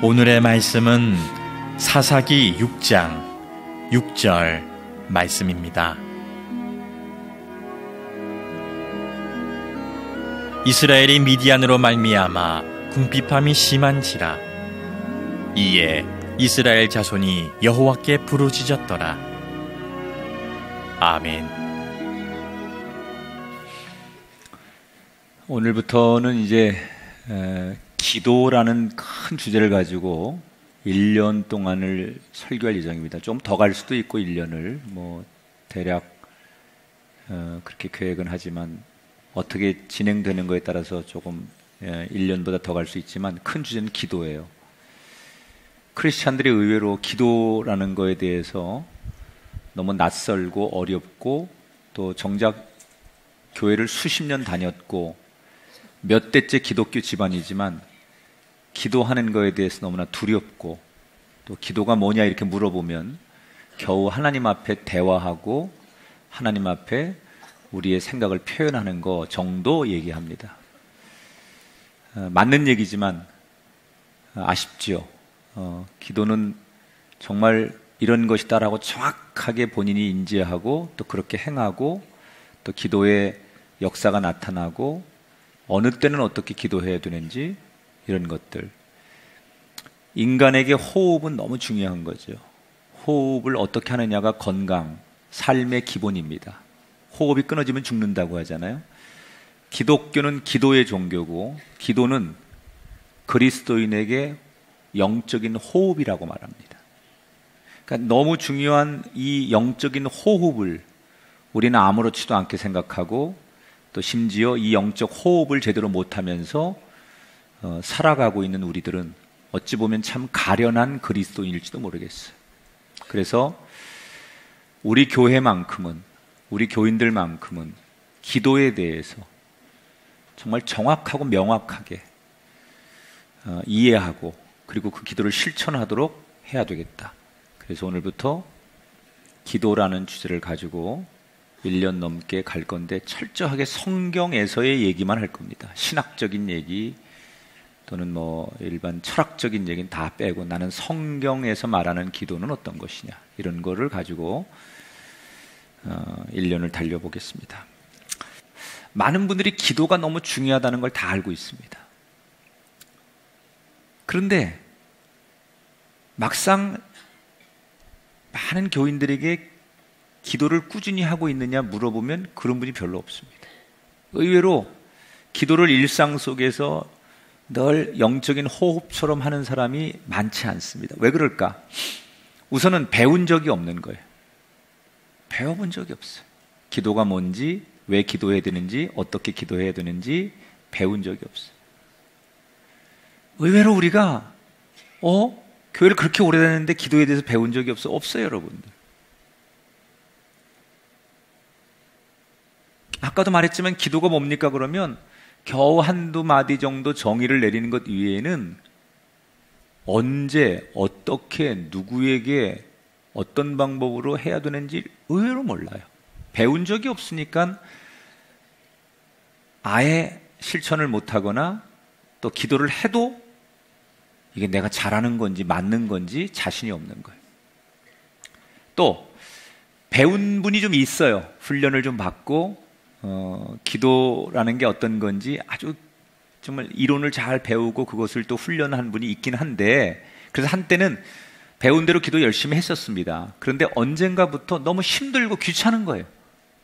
오늘의 말씀은 사사기 6장 6절 말씀입니다. 이스라엘이 미디안으로 말미암아 궁핍함이 심한지라. 이에 이스라엘 자손이 여호와께 부르짖었더라. 아멘. 오늘부터는 이제 기도라는 큰 주제를 가지고 1년 동안을 설교할 예정입니다. 좀 더 갈 수도 있고 1년을 대략 그렇게 계획은 하지만 어떻게 진행되는 거에 따라서 조금 1년보다 더 갈 수 있지만 큰 주제는 기도예요. 크리스찬들이 의외로 기도라는 거에 대해서 너무 낯설고 어렵고 또 정작 교회를 수십 년 다녔고 몇 대째 기독교 집안이지만 기도하는 거에 대해서 너무나 두렵고 또 기도가 뭐냐 이렇게 물어보면 겨우 하나님 앞에 대화하고 하나님 앞에 우리의 생각을 표현하는 거 정도 얘기합니다. 맞는 얘기지만 아쉽지요. 기도는 정말 이런 것이다라고 정확하게 본인이 인지하고 또 그렇게 행하고 또 기도의 역사가 나타나고 어느 때는 어떻게 기도해야 되는지 이런 것들. 인간에게 호흡은 너무 중요한 거죠. 호흡을 어떻게 하느냐가 건강, 삶의 기본입니다. 호흡이 끊어지면 죽는다고 하잖아요. 기독교는 기도의 종교고 기도는 그리스도인에게 영적인 호흡이라고 말합니다. 그러니까 너무 중요한 이 영적인 호흡을 우리는 아무렇지도 않게 생각하고 또 심지어 이 영적 호흡을 제대로 못하면서 살아가고 있는 우리들은 어찌 보면 참 가련한 그리스도인일지도 모르겠어요. 그래서 우리 교회만큼은, 우리 교인들만큼은 기도에 대해서 정말 정확하고 명확하게 이해하고 그리고 그 기도를 실천하도록 해야 되겠다. 그래서 오늘부터 기도라는 주제를 가지고 1년 넘게 갈 건데 철저하게 성경에서의 얘기만 할 겁니다. 신학적인 얘기 또는 일반 철학적인 얘기는 다 빼고 나는 성경에서 말하는 기도는 어떤 것이냐 이런 거를 가지고 1년을 달려보겠습니다. 많은 분들이 기도가 너무 중요하다는 걸 다 알고 있습니다. 그런데 막상 많은 교인들에게 기도를 꾸준히 하고 있느냐 물어보면 그런 분이 별로 없습니다. 의외로 기도를 일상 속에서 늘 영적인 호흡처럼 하는 사람이 많지 않습니다. 왜 그럴까? 우선은 배운 적이 없는 거예요. 배워본 적이 없어요. 기도가 뭔지, 왜 기도해야 되는지, 어떻게 기도해야 되는지 배운 적이 없어요. 의외로 우리가 교회를 그렇게 오래 다녔는데 기도에 대해서 배운 적이 없어요, 여러분들. 아까도 말했지만 기도가 뭡니까 그러면 겨우 한두 마디 정도 정의를 내리는 것 이외에는 언제, 어떻게, 누구에게 어떤 방법으로 해야 되는지 의외로 몰라요. 배운 적이 없으니까 아예 실천을 못하거나 또 기도를 해도 이게 내가 잘하는 건지 맞는 건지 자신이 없는 거예요. 또 배운 분이 좀 있어요. 훈련을 좀 받고 기도라는 게 어떤 건지 아주 정말 이론을 잘 배우고 그것을 또 훈련한 분이 있긴 한데 그래서 한때는 배운 대로 기도 열심히 했었습니다. 그런데 언젠가부터 너무 힘들고 귀찮은 거예요.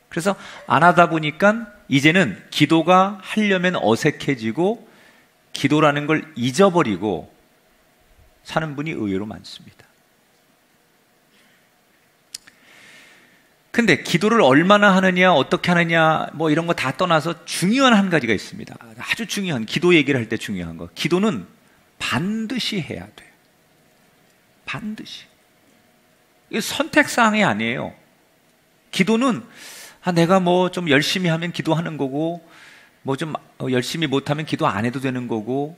그래서 안 하다 보니까 이제는 기도가 하려면 어색해지고 기도라는 걸 잊어버리고 사는 분이 의외로 많습니다. 근데 기도를 얼마나 하느냐, 어떻게 하느냐, 이런 거 다 떠나서 중요한 한 가지가 있습니다. 아주 중요한, 기도 얘기를 할 때 중요한 거. 기도는 반드시 해야 돼요. 반드시. 이게 선택사항이 아니에요. 기도는, 내가 좀 열심히 하면 기도하는 거고, 좀 열심히 못하면 기도 안 해도 되는 거고,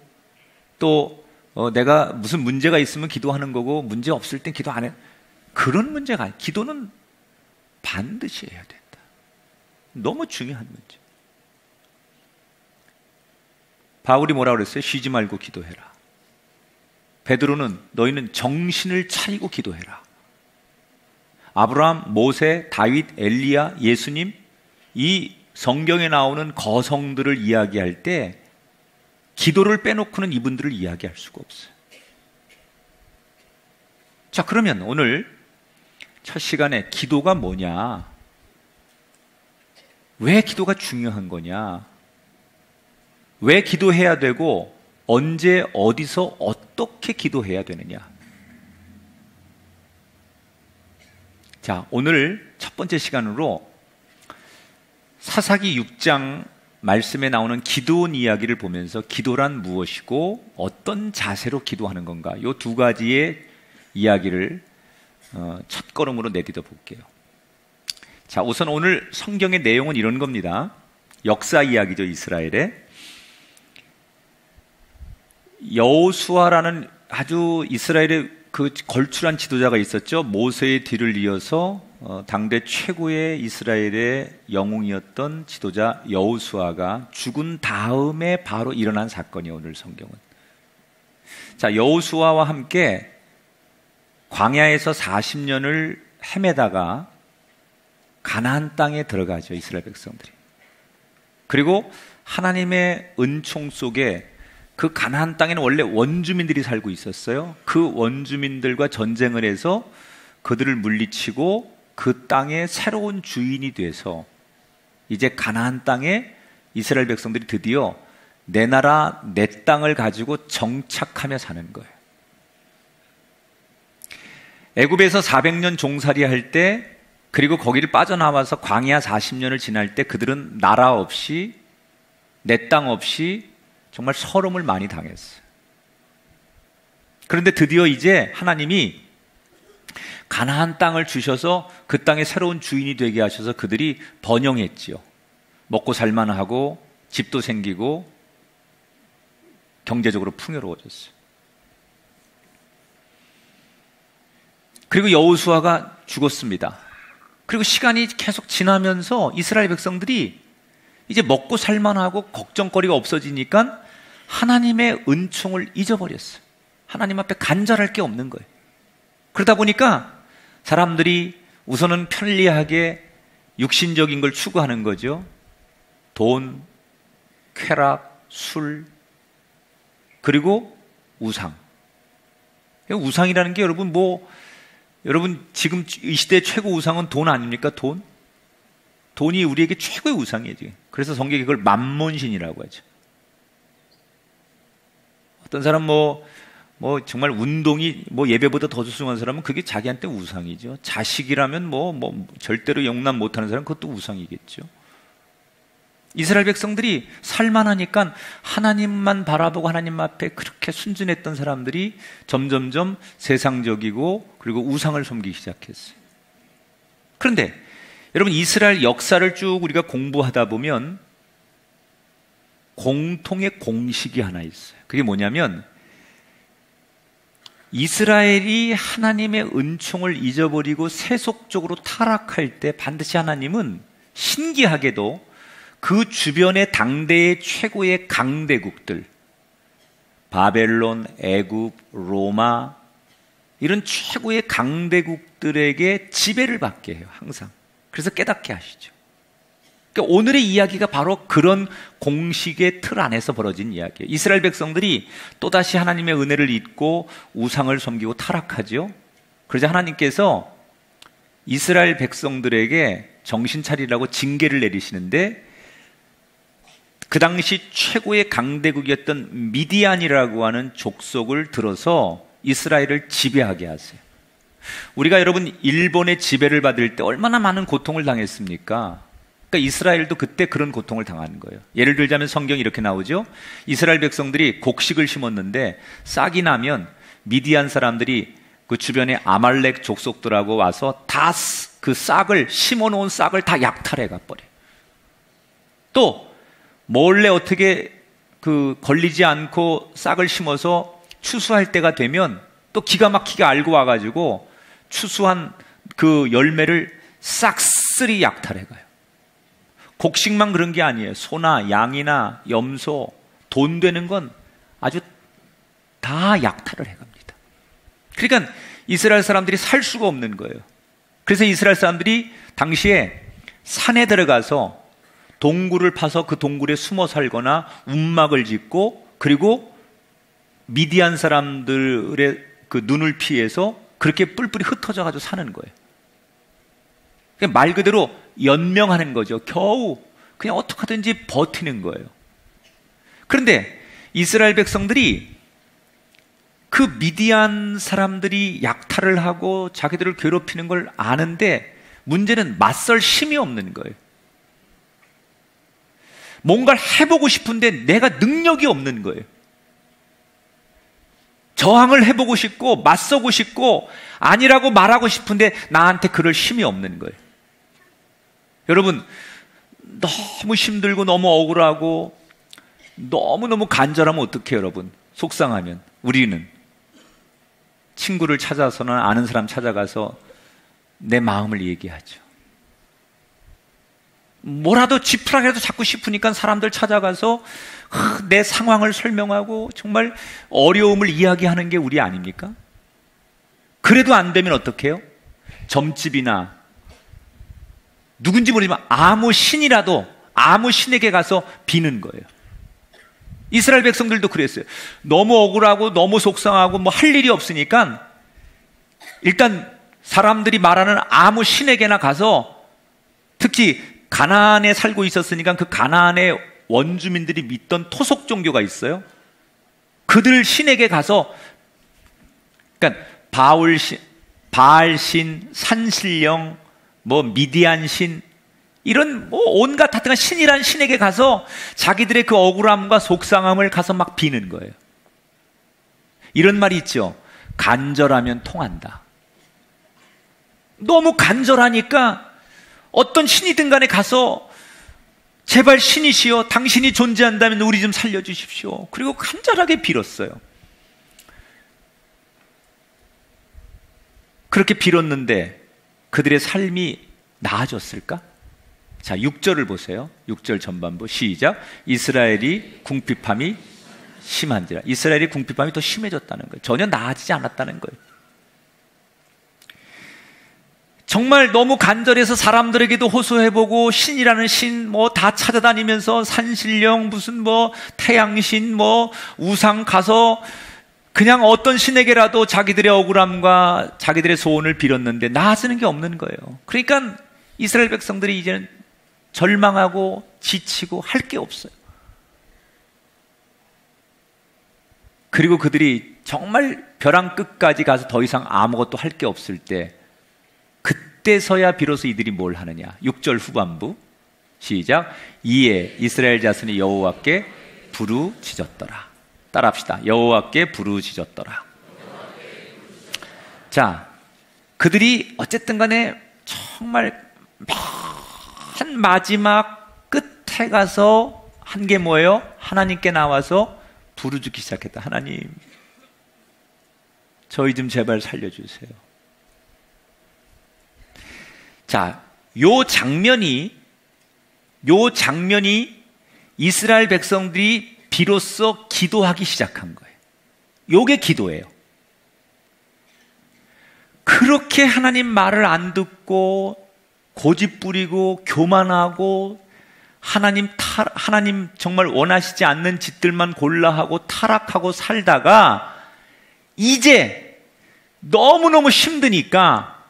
또, 내가 무슨 문제가 있으면 기도하는 거고, 문제 없을 땐 기도 안 해. 그런 문제가 아니에요. 기도는 반드시 해야 된다. 너무 중요한 문제. 바울이 뭐라고 그랬어요? 쉬지 말고 기도해라. 베드로는 너희는 정신을 차리고 기도해라. 아브라함, 모세, 다윗, 엘리야, 예수님, 이 성경에 나오는 거성들을 이야기할 때 기도를 빼놓고는 이분들을 이야기할 수가 없어요. 자, 그러면 오늘 첫 시간에 기도가 뭐냐? 왜 기도가 중요한 거냐? 왜 기도해야 되고 언제 어디서 어떻게 기도해야 되느냐? 자, 오늘 첫 번째 시간으로 사사기 6장 말씀에 나오는 기도원 이야기를 보면서 기도란 무엇이고 어떤 자세로 기도하는 건가? 이 두 가지의 이야기를 첫 걸음으로 내딛어 볼게요. 자, 우선 오늘 성경의 내용은 이런 겁니다. 역사 이야기죠, 이스라엘의. 여호수아라는 아주 이스라엘의 그 걸출한 지도자가 있었죠. 모세의 뒤를 이어서 당대 최고의 이스라엘의 영웅이었던 지도자 여호수아가 죽은 다음에 바로 일어난 사건이에요, 오늘 성경은. 자, 여호수아와 함께 광야에서 40년을 헤매다가 가나안 땅에 들어가죠, 이스라엘 백성들이. 그리고 하나님의 은총 속에 그 가나안 땅에는 원래 원주민들이 살고 있었어요. 그 원주민들과 전쟁을 해서 그들을 물리치고 그 땅의 새로운 주인이 돼서 이제 가나안 땅에 이스라엘 백성들이 드디어 내 나라 내 땅을 가지고 정착하며 사는 거예요. 애굽에서 400년 종살이 할 때, 그리고 거기를 빠져나와서 광야 40년을 지날 때 그들은 나라 없이, 내 땅 없이 정말 서름을 많이 당했어요. 그런데 드디어 이제 하나님이 가나안 땅을 주셔서 그 땅의 새로운 주인이 되게 하셔서 그들이 번영했지요. 먹고 살만하고 집도 생기고 경제적으로 풍요로워졌어요. 그리고 여호수아가 죽었습니다. 그리고 시간이 계속 지나면서 이스라엘 백성들이 이제 먹고 살만하고 걱정거리가 없어지니까 하나님의 은총을 잊어버렸어요. 하나님 앞에 간절할 게 없는 거예요. 그러다 보니까 사람들이 우선은 편리하게 육신적인 걸 추구하는 거죠. 돈, 쾌락, 술, 그리고 우상. 우상이라는 게 여러분 지금 이 시대의 최고 우상은 돈 아닙니까? 돈? 돈이 우리에게 최고의 우상이에요, 지금. 그래서 성경이 그걸 만몬신이라고 하죠. 어떤 사람 정말 운동이 예배보다 더 소중한 사람은 그게 자기한테 우상이죠. 자식이라면 절대로 용납 못하는 사람은 그것도 우상이겠죠. 이스라엘 백성들이 살만하니까 하나님만 바라보고 하나님 앞에 그렇게 순진했던 사람들이 점점점 세상적이고 그리고 우상을 섬기기 시작했어요. 그런데 여러분, 이스라엘 역사를 쭉 우리가 공부하다 보면 공통의 공식이 하나 있어요. 그게 뭐냐면 이스라엘이 하나님의 은총을 잊어버리고 세속적으로 타락할 때 반드시 하나님은 신기하게도 그 주변의 당대의 최고의 강대국들, 바벨론, 애굽, 로마, 이런 최고의 강대국들에게 지배를 받게 해요, 항상. 그래서 깨닫게 하시죠. 그러니까 오늘의 이야기가 바로 그런 공식의 틀 안에서 벌어진 이야기예요. 이스라엘 백성들이 또다시 하나님의 은혜를 잊고 우상을 섬기고 타락하죠. 그러자 하나님께서 이스라엘 백성들에게 정신 차리라고 징계를 내리시는데, 그 당시 최고의 강대국이었던 미디안이라고 하는 족속을 들어서 이스라엘을 지배하게 하세요. 우리가 여러분 일본의 지배를 받을 때 얼마나 많은 고통을 당했습니까? 그러니까 이스라엘도 그때 그런 고통을 당하는 거예요. 예를 들자면 성경이 이렇게 나오죠. 이스라엘 백성들이 곡식을 심었는데 싹이 나면 미디안 사람들이 그 주변에 아말렉 족속들하고 와서 다 그 싹을, 심어놓은 싹을 다 약탈해 가버려요. 또 몰래 어떻게 걸리지 않고 싹을 심어서 추수할 때가 되면 또 기가 막히게 알고 와가지고 추수한 그 열매를 싹쓸이 약탈해 가요. 곡식만 그런 게 아니에요. 소나 양이나 염소, 돈 되는 건 아주 다 약탈을 해 갑니다. 그러니까 이스라엘 사람들이 살 수가 없는 거예요. 그래서 이스라엘 사람들이 당시에 산에 들어가서 동굴을 파서 그 동굴에 숨어 살거나 움막을 짓고, 그리고 미디안 사람들의 그 눈을 피해서 그렇게 뿔뿔이 흩어져 가지고 사는 거예요. 말 그대로 연명하는 거죠. 겨우 그냥 어떻게 하든지 버티는 거예요. 그런데 이스라엘 백성들이 그 미디안 사람들이 약탈을 하고 자기들을 괴롭히는 걸 아는데 문제는 맞설 힘이 없는 거예요. 뭔가를 해보고 싶은데 내가 능력이 없는 거예요. 저항을 해보고 싶고 맞서고 싶고 아니라고 말하고 싶은데 나한테 그럴 힘이 없는 거예요. 여러분, 너무 힘들고 너무 억울하고 너무너무 간절하면 어떡해요, 여러분? 속상하면 우리는 친구를 찾아서나 아는 사람 찾아가서 내 마음을 얘기하죠. 뭐라도 지푸라기라도 잡고 싶으니까 사람들 찾아가서 내 상황을 설명하고 정말 어려움을 이야기하는 게 우리 아닙니까? 그래도 안 되면 어떡해요? 점집이나 누군지 모르지만 아무 신이라도 아무 신에게 가서 비는 거예요. 이스라엘 백성들도 그랬어요. 너무 억울하고 너무 속상하고 뭐 할 일이 없으니까 일단 사람들이 말하는 아무 신에게나 가서, 특히 가나안에 살고 있었으니까 그 가나안의 원주민들이 믿던 토속 종교가 있어요. 그들 신에게 가서, 그러니까 바알신, 산신령, 뭐 미디안 신, 이런 뭐 온갖 하여튼 신이란 신에게 가서 자기들의 그 억울함과 속상함을 가서 막 비는 거예요. 이런 말이 있죠. 간절하면 통한다. 너무 간절하니까 어떤 신이든 간에 가서 제발 신이시여 당신이 존재한다면 우리 좀 살려주십시오. 그리고 간절하게 빌었어요. 그렇게 빌었는데 그들의 삶이 나아졌을까? 자, 6절을 보세요. 6절 전반부 시작. 이스라엘이 궁핍함이 심한지라. 이스라엘이 궁핍함이 더 심해졌다는 거예요. 전혀 나아지지 않았다는 거예요. 정말 너무 간절해서 사람들에게도 호소해보고 신이라는 신 뭐 다 찾아다니면서 산신령 무슨 뭐 태양신 뭐 우상 가서 그냥 어떤 신에게라도 자기들의 억울함과 자기들의 소원을 빌었는데 나아지는 게 없는 거예요. 그러니까 이스라엘 백성들이 이제는 절망하고 지치고 할 게 없어요. 그리고 그들이 정말 벼랑 끝까지 가서 더 이상 아무것도 할 게 없을 때, 그때서야 비로소 이들이 뭘 하느냐. 6절 후반부 시작. 이에 이스라엘 자손이 여호와께 부르짖었더라. 따라합시다. 여호와께 부르짖었더라. 자, 그들이 어쨌든 간에 정말 맨 마지막 끝에 가서 한 게 뭐예요? 하나님께 나와서 부르짖기 시작했다. 하나님, 저희 좀 제발 살려주세요. 자, 요 장면이 이스라엘 백성들이 비로소 기도하기 시작한 거예요. 요게 기도예요. 그렇게 하나님 말을 안 듣고 고집 부리고 교만하고 하나님 정말 원하시지 않는 짓들만 골라하고 타락하고 살다가 이제 너무너무 힘드니까,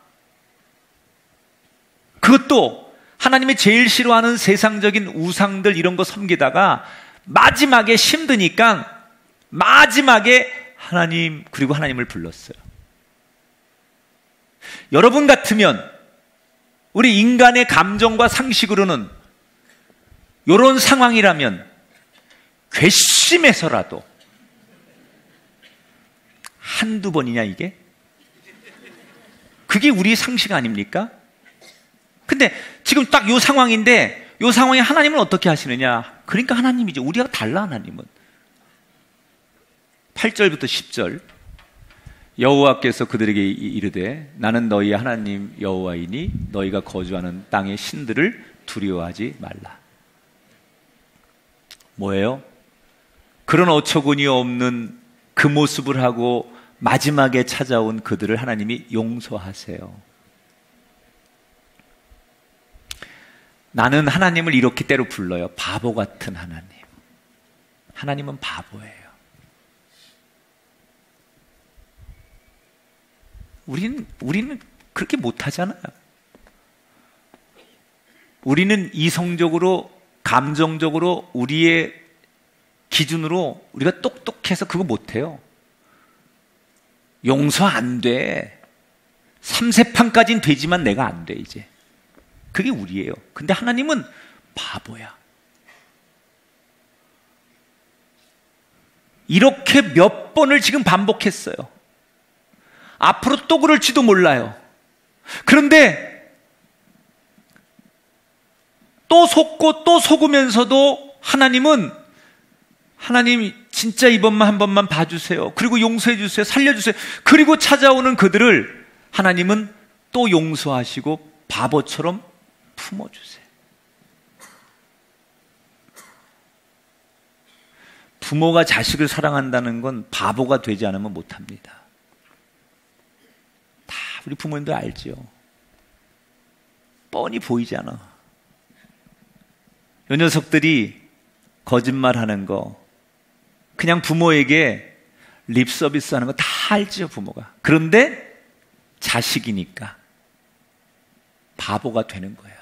그것도 하나님이 제일 싫어하는 세상적인 우상들 이런 거 섬기다가 마지막에 힘드니까 마지막에 하나님, 그리고 하나님을 불렀어요. 여러분 같으면, 우리 인간의 감정과 상식으로는 이런 상황이라면 괘씸해서라도 한두 번이냐 이게? 그게 우리 상식 아닙니까? 근데 지금 딱 이 상황인데, 이 상황에 하나님은 어떻게 하시느냐? 그러니까 하나님이죠. 우리가 달라. 하나님은 8절부터 10절 여호와께서 그들에게 이르되 나는 너희 하나님 여호와이니 너희가 거주하는 땅의 신들을 두려워하지 말라. 뭐예요? 그런 어처구니 없는 그 모습을 하고 마지막에 찾아온 그들을 하나님이 용서하세요. 나는 하나님을 이렇게 때로 불러요. 바보 같은 하나님. 하나님은 바보예요. 우리는 그렇게 못하잖아요. 우리는 이성적으로, 감정적으로, 우리의 기준으로 우리가 똑똑해서 그거 못해요. 용서 안 돼. 3세판까지는 되지만 내가 안 돼, 이제. 그게 우리예요. 근데 하나님은 바보야. 이렇게 몇 번을 지금 반복했어요. 앞으로 또 그럴지도 몰라요. 그런데 또 속고 또 속으면서도 하나님 진짜 이번만 한 번만 봐주세요. 그리고 용서해 주세요. 살려주세요. 그리고 찾아오는 그들을 하나님은 또 용서하시고 바보처럼 품어주세요. 부모가 자식을 사랑한다는 건 바보가 되지 않으면 못합니다. 다 우리 부모님들 알죠. 뻔히 보이잖아. 요 녀석들이 거짓말하는 거, 그냥 부모에게 립 서비스 하는 거 다 알죠, 부모가. 그런데 자식이니까 바보가 되는 거야.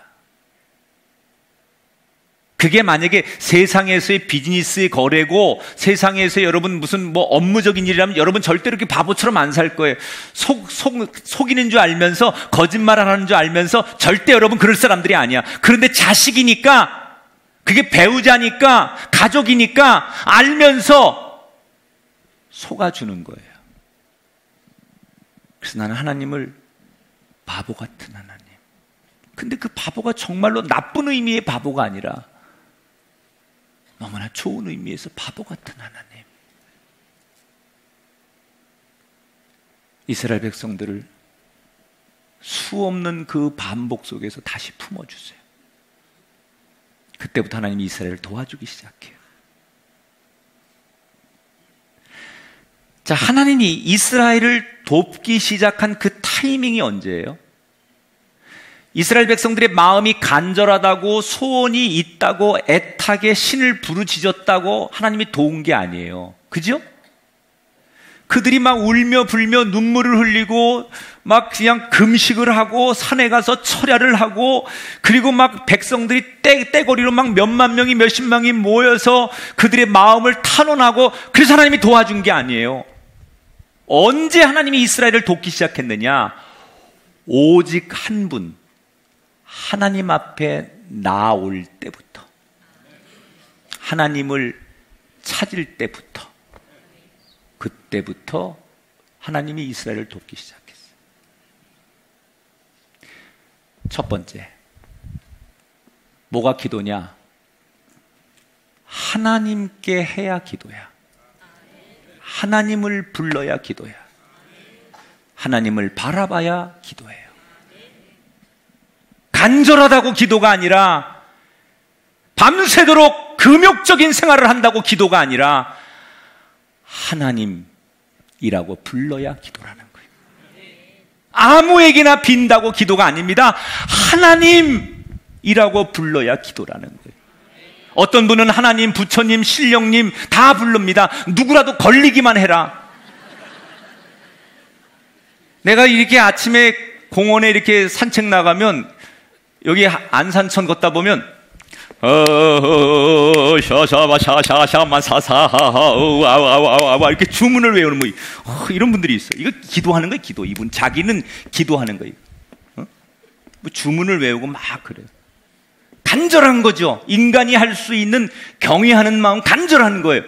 그게 만약에 세상에서의 비즈니스의 거래고 세상에서 여러분 무슨 뭐 업무적인 일이라면 여러분 절대로 이렇게 바보처럼 안 살 거예요. 속이는 줄 알면서 거짓말하는 줄 알면서 절대 여러분 그럴 사람들이 아니야. 그런데 자식이니까, 그게 배우자니까, 가족이니까 알면서 속아주는 거예요. 그래서 나는 하나님을 바보 같은 하나님. 근데 그 바보가 정말로 나쁜 의미의 바보가 아니라 너무나 좋은 의미에서 바보 같은 하나님. 이스라엘 백성들을 수없는 그 반복 속에서 다시 품어주세요. 그때부터 하나님이 이스라엘을 도와주기 시작해요. 자, 하나님이 이스라엘을 돕기 시작한 그 타이밍이 언제예요? 이스라엘 백성들의 마음이 간절하다고, 소원이 있다고, 애타게 신을 부르짖었다고 하나님이 도운 게 아니에요. 그죠? 그들이 막 울며 불며 눈물을 흘리고 막 그냥 금식을 하고 산에 가서 철야를 하고, 그리고 막 백성들이 떼거리로 막 몇만 명이 몇십만 명이 모여서 그들의 마음을 탄원하고, 그래서 하나님이 도와준 게 아니에요. 언제 하나님이 이스라엘을 돕기 시작했느냐? 오직 한 분, 하나님 앞에 나올 때부터, 하나님을 찾을 때부터, 그때부터 하나님이 이스라엘을 돕기 시작했어요. 첫 번째, 뭐가 기도냐? 하나님께 해야 기도야. 하나님을 불러야 기도야. 하나님을 바라봐야 기도예요. 간절하다고 기도가 아니라, 밤새도록 금욕적인 생활을 한다고 기도가 아니라 하나님이라고 불러야 기도라는 거예요. 아무에게나 빈다고 기도가 아닙니다. 하나님이라고 불러야 기도라는 거예요. 어떤 분은 하나님, 부처님, 신령님 다 부릅니다. 누구라도 걸리기만 해라. 내가 이렇게 아침에 공원에 이렇게 산책 나가면, 여기 안산천 걷다 보면 샤샤마샤샤샤만 사사하하우아우아우아우 이렇게 주문을 외우는 뭐 이런 분들이 있어요. 이거 기도하는 거예요. 기도. 이분 자기는 기도하는 거예요. 뭐 주문을 외우고 막 그래요. 간절한 거죠. 인간이 할 수 있는 경외하는 마음, 간절한 거예요.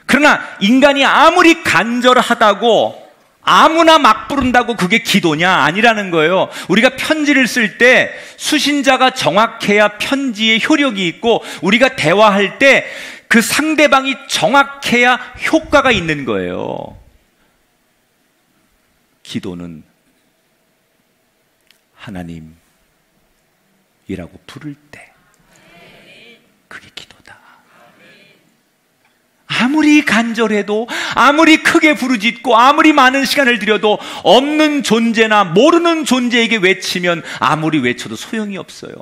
그러나 인간이 아무리 간절하다고 아무나 막 부른다고 그게 기도냐? 아니라는 거예요. 우리가 편지를 쓸 때 수신자가 정확해야 편지에 효력이 있고, 우리가 대화할 때 그 상대방이 정확해야 효과가 있는 거예요. 기도는 하나님이라고 부를 때 그게 기도다. 아무리 간절해도, 아무리 크게 부르짖고 아무리 많은 시간을 들여도 없는 존재나 모르는 존재에게 외치면 아무리 외쳐도 소용이 없어요.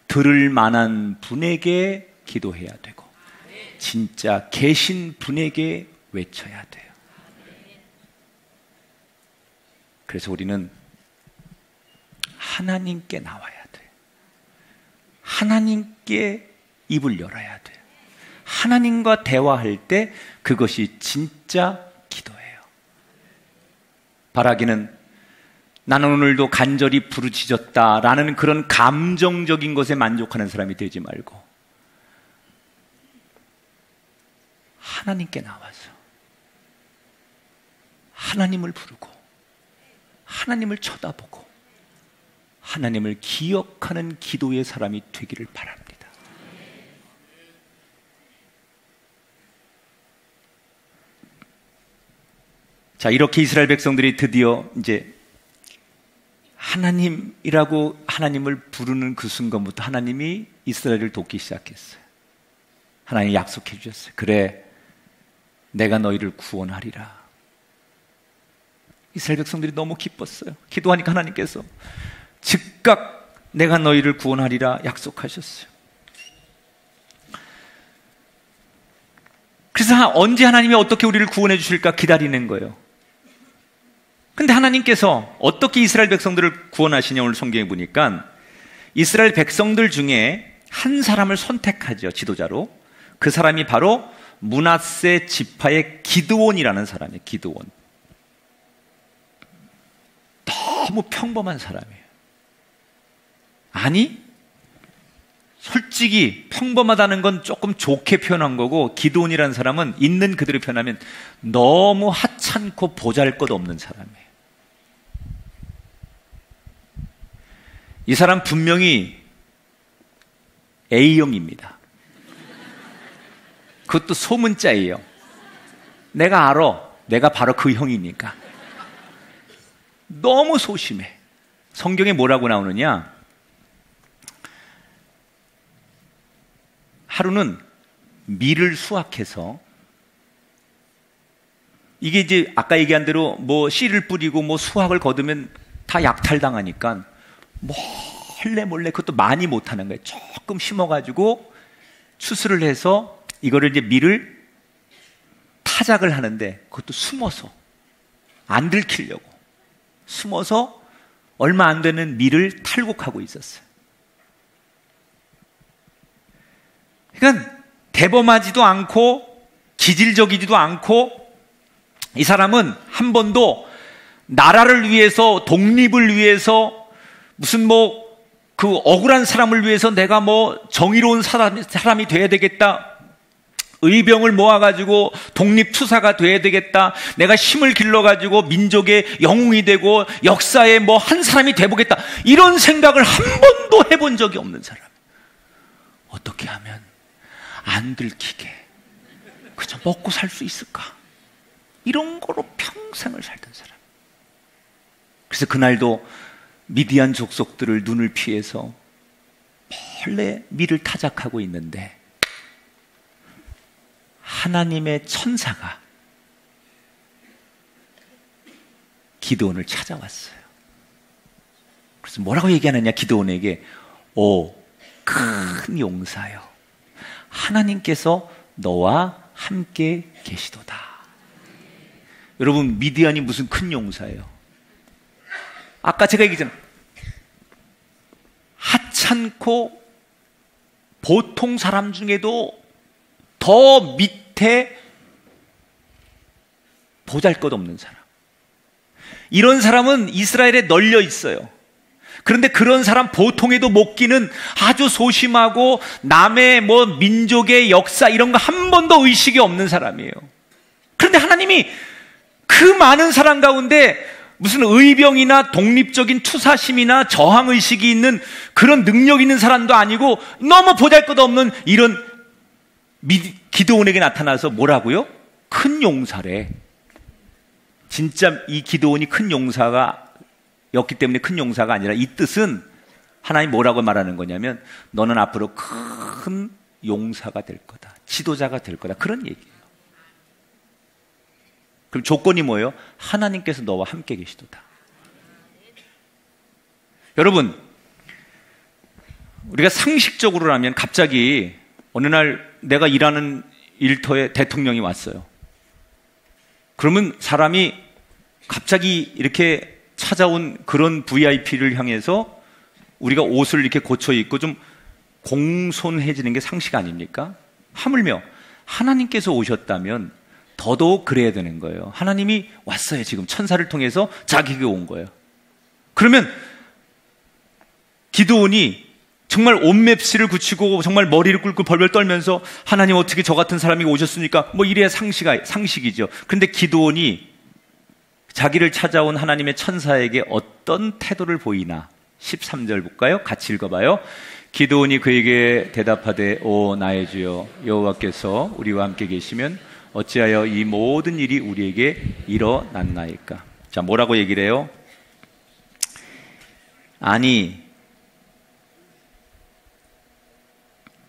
들을 만한 분에게 기도해야 되고 진짜 계신 분에게 외쳐야 돼요. 그래서 우리는 하나님께 나와야 돼요. 하나님께 입을 열어야 돼요. 하나님과 대화할 때 그것이 진짜 기도예요. 바라기는 나는 오늘도 간절히 부르짖었다라는 그런 감정적인 것에 만족하는 사람이 되지 말고 하나님께 나와서 하나님을 부르고 하나님을 쳐다보고 하나님을 기억하는 기도의 사람이 되기를 바랍니다. 자, 이렇게 이스라엘 백성들이 드디어 이제 하나님이라고 하나님을 부르는 그 순간부터 하나님이 이스라엘을 돕기 시작했어요. 하나님이 약속해 주셨어요. 그래, 내가 너희를 구원하리라. 이스라엘 백성들이 너무 기뻤어요. 기도하니까 하나님께서 즉각 내가 너희를 구원하리라 약속하셨어요. 그래서 언제 하나님이 어떻게 우리를 구원해 주실까 기다리는 거예요. 근데 하나님께서 어떻게 이스라엘 백성들을 구원하시냐 오늘 성경에 보니까 이스라엘 백성들 중에 한 사람을 선택하죠. 지도자로. 그 사람이 바로 므낫세 지파의 기드온이라는 사람이에요. 기드온. 너무 평범한 사람이에요. 아니, 솔직히 평범하다는 건 조금 좋게 표현한 거고 기드온이라는 사람은 있는 그대로 표현하면 너무 하찮고 보잘것없는 사람이에요. 이 사람 분명히 A형입니다. 그것도 소문자예요. 내가 알아. 내가 바로 그 형이니까. 너무 소심해. 성경에 뭐라고 나오느냐? 하루는 밀을 수확해서 이게 이제 아까 얘기한 대로 뭐 씨를 뿌리고 뭐 수확을 거두면 다 약탈당하니까 몰래 몰래 그것도 많이 못하는 거예요. 조금 심어가지고 추수를 해서 이거를 이제 밀을 타작을 하는데 그것도 숨어서 안 들키려고 숨어서 얼마 안 되는 밀을 탈곡하고 있었어요. 그러니까 대범하지도 않고 기질적이지도 않고 이 사람은 한 번도 나라를 위해서 독립을 위해서 무슨 뭐 그 억울한 사람을 위해서 내가 뭐 정의로운 사람이 돼야 되겠다, 의병을 모아가지고 독립투사가 돼야 되겠다, 내가 힘을 길러가지고 민족의 영웅이 되고 역사에 뭐 한 사람이 돼보겠다, 이런 생각을 한 번도 해본 적이 없는 사람. 어떻게 하면 안 들키게 그저 먹고 살 수 있을까, 이런 거로 평생을 살던 사람. 그래서 그날도 미디안 족속들을 눈을 피해서 몰래 밀을 타작하고 있는데 하나님의 천사가 기드온을 찾아왔어요. 그래서 뭐라고 얘기하느냐, 기드온에게 오 큰 용사여, 하나님께서 너와 함께 계시도다. 여러분, 미디안이 무슨 큰 용사예요? 아까 제가 얘기했잖아요. 하찮고 보통 사람 중에도 더 밑에 보잘것없는 사람. 이런 사람은 이스라엘에 널려 있어요. 그런데 그런 사람 보통에도 못 끼는 아주 소심하고 남의 뭐 민족의 역사 이런 거 한 번도 의식이 없는 사람이에요. 그런데 하나님이 그 많은 사람 가운데 무슨 의병이나 독립적인 투사심이나 저항의식이 있는 그런 능력 있는 사람도 아니고 너무 보잘것없는 이런 기드온에게 나타나서 뭐라고요? 큰 용사래. 진짜 이 기드온이 큰 용사가 였기 때문에 큰 용사가 아니라, 이 뜻은 하나님 뭐라고 말하는 거냐면 너는 앞으로 큰 용사가 될 거다, 지도자가 될 거다, 그런 얘기예요. 그럼 조건이 뭐예요? 하나님께서 너와 함께 계시도다. 여러분, 우리가 상식적으로라면 갑자기 어느 날 내가 일하는 일터에 대통령이 왔어요. 그러면 사람이 갑자기 이렇게 찾아온 그런 VIP를 향해서 우리가 옷을 이렇게 고쳐 입고 좀 공손해지는 게 상식 아닙니까? 하물며 하나님께서 오셨다면 더더욱 그래야 되는 거예요. 하나님이 왔어요. 지금 천사를 통해서 자기에게 온 거예요. 그러면 기드온이 정말 온맵시를 굳히고 정말 머리를 꿇고 벌벌 떨면서 하나님 어떻게 저 같은 사람이 오셨습니까? 뭐 이래야 상식이죠. 그런데 기드온이 자기를 찾아온 하나님의 천사에게 어떤 태도를 보이나 13절 볼까요? 같이 읽어봐요. 기드온이 그에게 대답하되 오 나의 주여 여호와께서 우리와 함께 계시면 어찌하여 이 모든 일이 우리에게 일어났나이까? 자, 뭐라고 얘기를 해요? 아니,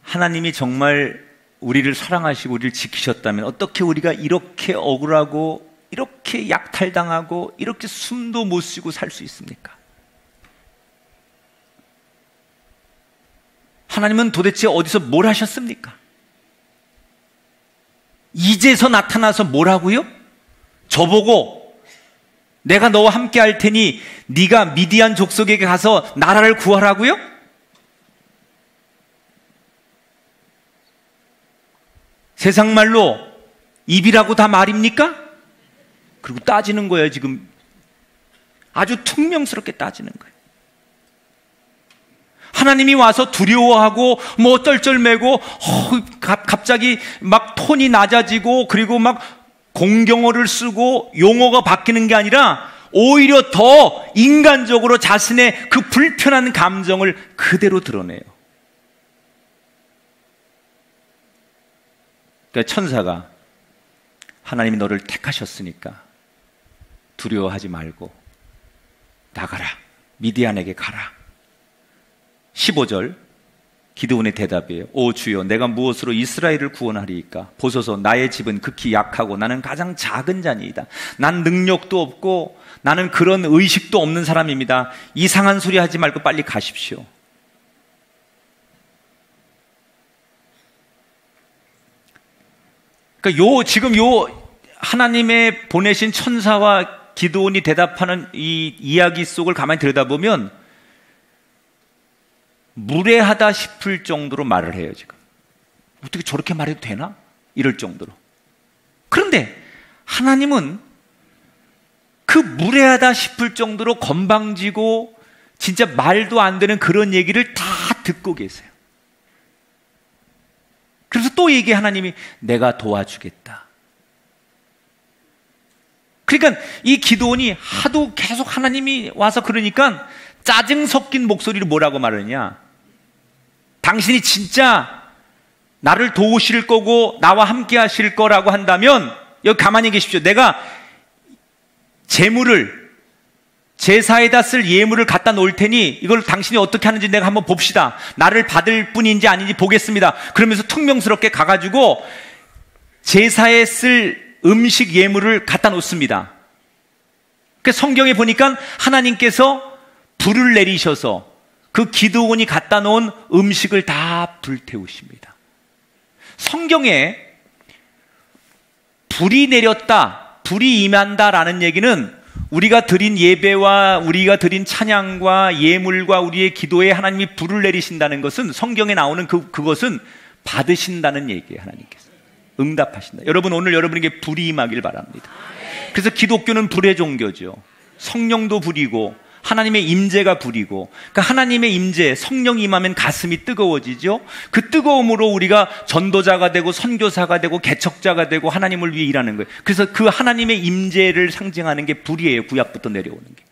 하나님이 정말 우리를 사랑하시고 우리를 지키셨다면 어떻게 우리가 이렇게 억울하고 이렇게 약탈당하고 이렇게 숨도 못 쉬고 살 수 있습니까? 하나님은 도대체 어디서 뭘 하셨습니까? 이제서 나타나서 뭐라고요? 저보고 내가 너와 함께 할 테니 네가 미디안 족속에게 가서 나라를 구하라고요? 세상 말로 입이라고 다 말입니까? 그리고 따지는 거예요. 지금 아주 퉁명스럽게 따지는 거예요. 하나님이 와서 두려워하고 뭐 쩔쩔매고 갑자기 막 톤이 낮아지고 그리고 막 공경어를 쓰고 용어가 바뀌는 게 아니라 오히려 더 인간적으로 자신의 그 불편한 감정을 그대로 드러내요. 그러니까 천사가 하나님이 너를 택하셨으니까 두려워하지 말고 나가라. 미디안에게 가라. 15절 기드온의 대답이에요. 오 주여 내가 무엇으로 이스라엘을 구원하리이까? 보소서 나의 집은 극히 약하고 나는 가장 작은 자니이다. 난 능력도 없고 나는 그런 의식도 없는 사람입니다. 이상한 소리 하지 말고 빨리 가십시오. 그러니까 지금 하나님의 보내신 천사와 기드온이 대답하는 이 이야기 속을 가만히 들여다보면 무례하다 싶을 정도로 말을 해요. 지금 어떻게 저렇게 말해도 되나? 이럴 정도로. 그런데 하나님은 그 무례하다 싶을 정도로 건방지고 진짜 말도 안 되는 그런 얘기를 다 듣고 계세요. 그래서 또 얘기해. 하나님이 내가 도와주겠다. 그러니까 이 기드온이 하도 계속 하나님이 와서 그러니까 짜증 섞인 목소리로 뭐라고 말하느냐? 당신이 진짜 나를 도우실 거고 나와 함께 하실 거라고 한다면 여기 가만히 계십시오. 내가 제사에다 쓸 예물을 갖다 놓을 테니 이걸 당신이 어떻게 하는지 내가 한번 봅시다. 나를 받을 뿐인지 아닌지 보겠습니다. 그러면서 퉁명스럽게 가가지고 제사에 쓸 음식 예물을 갖다 놓습니다. 그러니까 성경에 보니까 하나님께서 불을 내리셔서 그 기드온이 갖다 놓은 음식을 다 불태우십니다. 성경에 불이 내렸다, 불이 임한다라는 얘기는 우리가 드린 예배와 우리가 드린 찬양과 예물과 우리의 기도에 하나님이 불을 내리신다는 것은 성경에 나오는 그것은 받으신다는 얘기예요. 하나님께서 응답하신다. 여러분 오늘 여러분에게 불이 임하길 바랍니다. 그래서 기독교는 불의 종교죠. 성령도 불이고 하나님의 임재가 불이고, 그러니까 하나님의 임재, 성령이 임하면 가슴이 뜨거워지죠. 그 뜨거움으로 우리가 전도자가 되고 선교사가 되고 개척자가 되고 하나님을 위해 일하는 거예요. 그래서 그 하나님의 임재를 상징하는 게 불이에요. 구약부터 내려오는 게.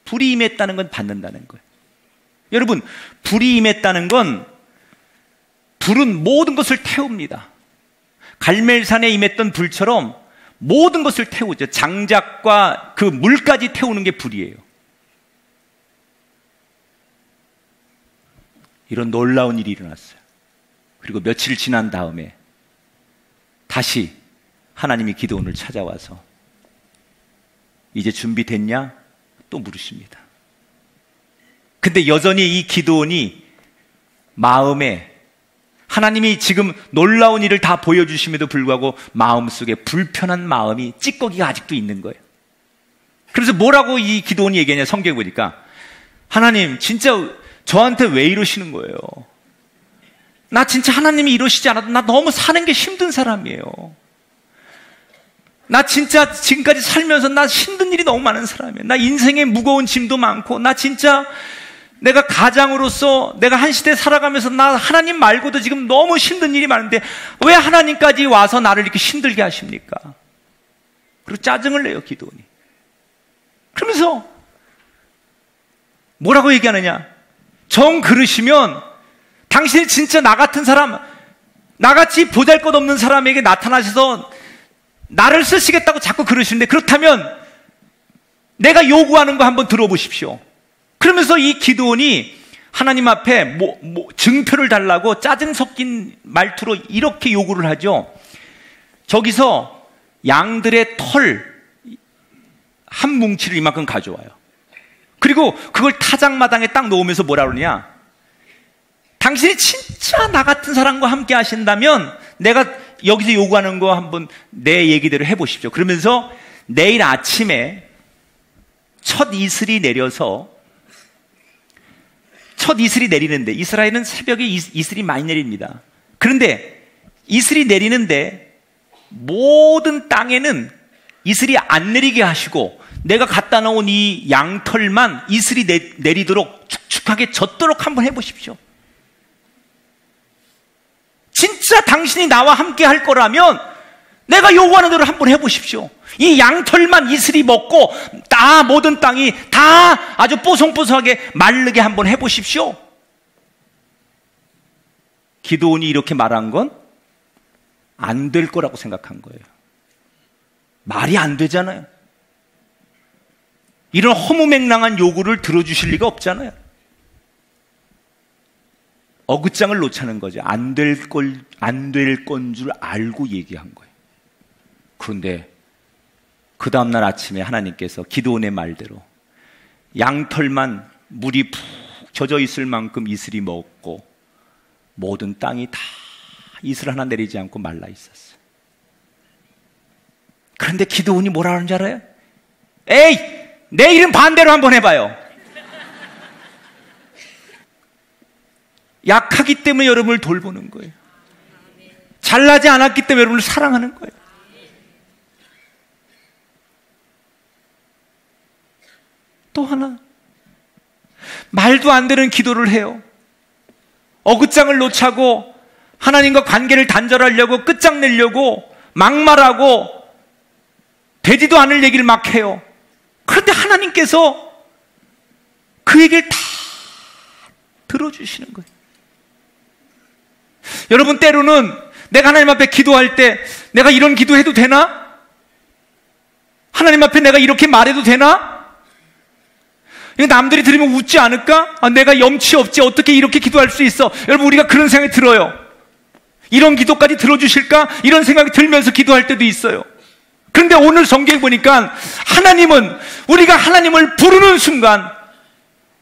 불이 임했다는 건 받는다는 거예요. 여러분, 불이 임했다는 건 불은 모든 것을 태웁니다. 갈멜산에 임했던 불처럼 모든 것을 태우죠. 장작과 그 물까지 태우는 게 불이에요. 이런 놀라운 일이 일어났어요. 그리고 며칠 지난 다음에 다시 하나님이 기드온을 찾아와서 이제 준비됐냐? 또 물으십니다. 근데 여전히 이 기드온이 마음에 하나님이 지금 놀라운 일을 다 보여주심에도 불구하고 마음속에 불편한 마음이 찌꺼기가 아직도 있는 거예요. 그래서 뭐라고 이 기드온이 얘기하냐, 성경에 보니까 하나님 진짜 저한테 왜 이러시는 거예요? 나 진짜 하나님이 이러시지 않아도 나 너무 사는 게 힘든 사람이에요. 나 진짜 지금까지 살면서 나 힘든 일이 너무 많은 사람이에요. 나 인생에 무거운 짐도 많고, 나 진짜 내가 가장으로서 내가 한 시대 살아가면서 나 하나님 말고도 지금 너무 힘든 일이 많은데 왜 하나님까지 와서 나를 이렇게 힘들게 하십니까? 그리고 짜증을 내요, 기드온이. 그러면서 뭐라고 얘기하느냐? 정 그러시면 당신이 진짜 나 같은 사람, 나같이 보잘것없는 사람에게 나타나셔서 나를 쓰시겠다고 자꾸 그러시는데, 그렇다면 내가 요구하는 거 한번 들어보십시오. 그러면서 이 기드온이 하나님 앞에 증표를 달라고 짜증 섞인 말투로 이렇게 요구를 하죠. 저기서 양들의 털 한 뭉치를 이만큼 가져와요. 그리고 그걸 타작마당에 딱 놓으면서 뭐라 그러냐? 당신이 진짜 나 같은 사람과 함께 하신다면 내가 여기서 요구하는 거 한번 내 얘기대로 해보십시오. 그러면서 내일 아침에 첫 이슬이 내려서, 첫 이슬이 내리는데, 이스라엘은 새벽에 이슬이 많이 내립니다. 그런데 이슬이 내리는데 모든 땅에는 이슬이 안 내리게 하시고 내가 갖다 놓은 이 양털만 이슬이 내리도록 축축하게 젖도록 한번 해보십시오. 진짜 당신이 나와 함께 할 거라면 내가 요구하는 대로 한번 해보십시오. 이 양털만 이슬이 먹고 다 모든 땅이 다 아주 뽀송뽀송하게 마르게 한번 해보십시오. 기드온이 이렇게 말한 건 안 될 거라고 생각한 거예요. 말이 안 되잖아요. 이런 허무맹랑한 요구를 들어주실 리가 없잖아요. 어긋장을 놓자는 거죠. 안 될 건 줄 알고 얘기한 거예요. 그런데 그 다음날 아침에 하나님께서 기드온의 말대로 양털만 물이 푹 젖어 있을 만큼 이슬이 먹고 모든 땅이 다 이슬 하나 내리지 않고 말라 있었어요. 그런데 기드온이 뭐라 하는 줄 알아요? 에이! 내 일은 반대로 한번 해봐요. 약하기 때문에 여러분을 돌보는 거예요. 잘나지 않았기 때문에 여러분을 사랑하는 거예요. 또 하나, 말도 안 되는 기도를 해요. 어긋장을 놓자고 하나님과 관계를 단절하려고 끝장내려고 막말하고 되지도 않을 얘기를 막 해요. 그런데 하나님께서 그 얘기를 다 들어주시는 거예요. 여러분, 때로는 내가 하나님 앞에 기도할 때 내가 이런 기도해도 되나? 하나님 앞에 내가 이렇게 말해도 되나? 남들이 들으면 웃지 않을까? 내가 염치 없지, 어떻게 이렇게 기도할 수 있어? 여러분, 우리가 그런 생각이 들어요. 이런 기도까지 들어주실까? 이런 생각이 들면서 기도할 때도 있어요. 그런데 오늘 성경에 보니까 하나님은, 우리가 하나님을 부르는 순간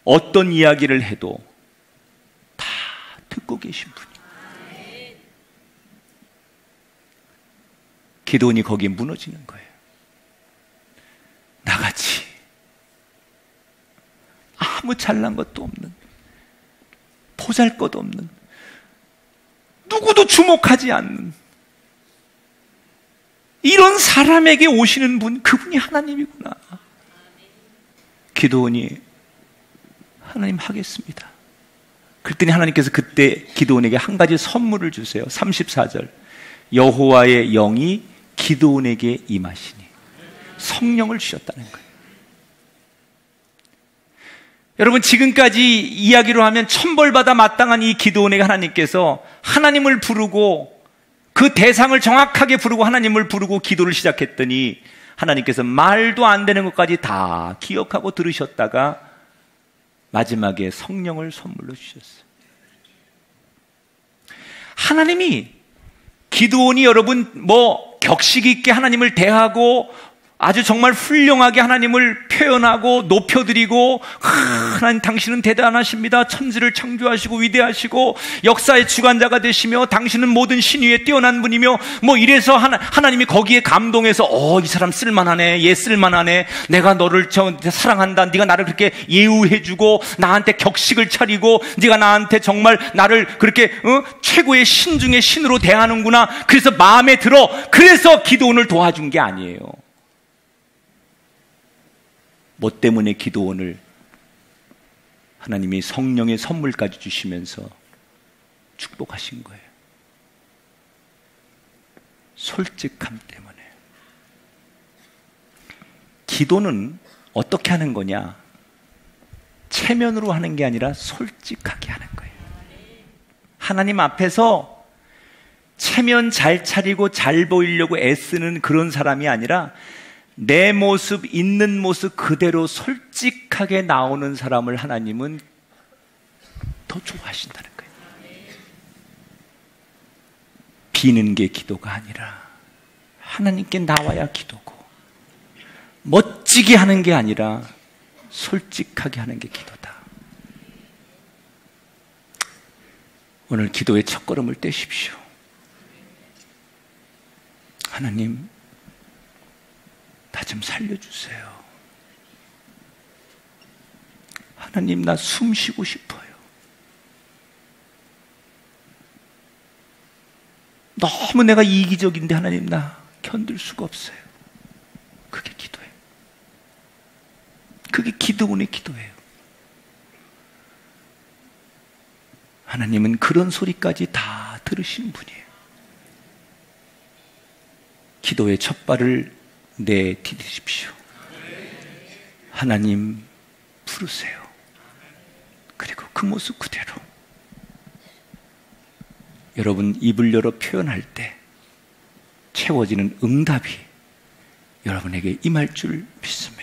어떤 이야기를 해도 다 듣고 계신 분이에요. 기드온이 거기에 무너지는 거예요. 나같이 아무 잘난 것도 없는, 보잘것없는, 누구도 주목하지 않는 이런 사람에게 오시는 분, 그분이 하나님이구나. 기드온이 하나님 하겠습니다. 그랬더니 하나님께서 그때 기드온에게 한 가지 선물을 주세요. 34절, 여호와의 영이 기드온에게 임하시니, 성령을 주셨다는 거예요. 여러분, 지금까지 이야기로 하면 천벌받아 마땅한 이 기드온에게 하나님께서 하나님을 부르고 그 대상을 정확하게 부르고 하나님을 부르고 기도를 시작했더니 하나님께서 말도 안 되는 것까지 다 기억하고 들으셨다가 마지막에 성령을 선물로 주셨어요. 하나님이 기드온이 여러분 격식 있게 하나님을 대하고 아주 정말 훌륭하게 하나님을 표현하고 높여드리고, 하나님 당신은 대단하십니다. 천지를 창조하시고 위대하시고 역사의 주관자가 되시며 당신은 모든 신위에 뛰어난 분이며 뭐 이래서 하나님이 거기에 감동해서 이 사람 쓸만하네, 얘 쓸만하네, 내가 너를 사랑한다, 네가 나를 그렇게 예우해주고 나한테 격식을 차리고 네가 나한테 정말 나를 그렇게 최고의 신 중의 신으로 대하는구나, 그래서 마음에 들어. 그래서 기도원을 도와준 게 아니에요. 뭐 때문에 기도원을 하나님이 성령의 선물까지 주시면서 축복하신 거예요? 솔직함 때문에. 기도는 어떻게 하는 거냐? 체면으로 하는 게 아니라 솔직하게 하는 거예요. 하나님 앞에서 체면 잘 차리고 잘 보이려고 애쓰는 그런 사람이 아니라 내 모습, 있는 모습 그대로 솔직하게 나오는 사람을 하나님은 더 좋아하신다는 거예요. 비는 게 기도가 아니라 하나님께 나와야 기도고, 멋지게 하는 게 아니라 솔직하게 하는 게 기도다. 오늘 기도의 첫걸음을 떼십시오. 하나님, 나 좀 살려주세요. 하나님, 나 숨 쉬고 싶어요. 너무 내가 이기적인데 하나님, 나 견딜 수가 없어요. 그게 기도예요. 그게 기도원의 기도예요. 하나님은 그런 소리까지 다 들으시는 분이에요. 기도의 첫 발을 내디디십시오. 하나님 부르세요. 그리고 그 모습 그대로 여러분 입을 열어 표현할 때 채워지는 응답이 여러분에게 임할 줄 믿습니다.